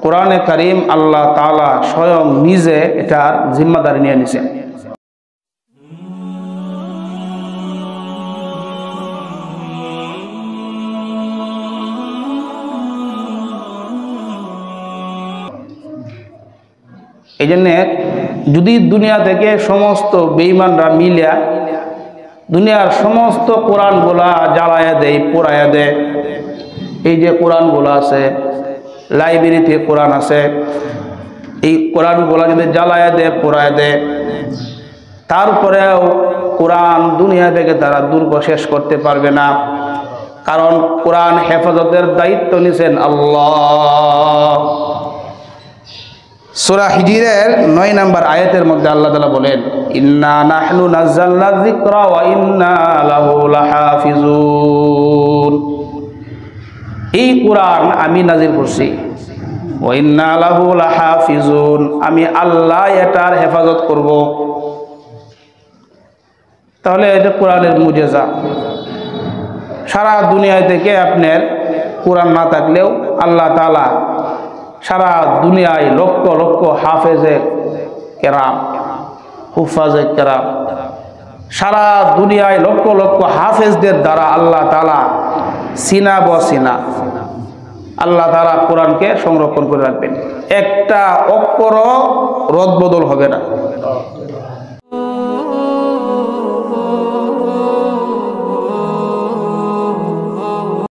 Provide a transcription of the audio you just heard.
কোরআনে কারীম আল্লাহ তাআলা স্বয়ং নিজে এটার জিম্মাদারি নিয়ে নিছেন। এই জন্যে যদি দুনিয়া থেকে সমস্ত বেঈমানরা মিলিয়া দুনিয়ার সমস্ত কোরআনগুলা জ্বালায়া দেয়, পোড়ায়া দেয়, এই যে কোরআনগুলো আছে লাইব্রেরিতে কোরআন আছে, এই কোরআনগুলো যদি জ্বালায়া দেয়, পোড়ায়া দেয়, তারপরেও কোরআন দুনিয়া থেকে তারা শেষ করতে পারবে না। কারণ কোরআন হেফাজতের দায়িত্ব নিছেন আল্লাহ। সূরা হিজরের 9 নম্বর আয়াতের মধ্যে আল্লাহ তাআলা বলেন, ইন্না নাহনু নাযালনা যিকরা ওয়া ইন্না লাহু লাহাফিজুন। এই কোরআন আমি নাজিল করছি, ওয়া ইন্না লাহু লাহাফিজুন, আমি আল্লাহ এটার হেফাজত করব। তাহলে এটা কোরআনের মুজিজা। সারা দুনিয়া থেকে আপনার কোরআন না থাকলেও আল্লাহ তাআলা সারা দুনিয়ায় লক্ষ লক্ষ হাফেজে কেরাম, হুফাজে কেরাম, সারা দুনিয়ায় লক্ষ লক্ষ হাফেজদের দ্বারা আল্লাহ তাআলা সিনা বসিনা আল্লাহ তাআলা কোরআনকে সংরক্ষণ করে রাখবেন। একটা অক্ষরও রদবদল হবে না।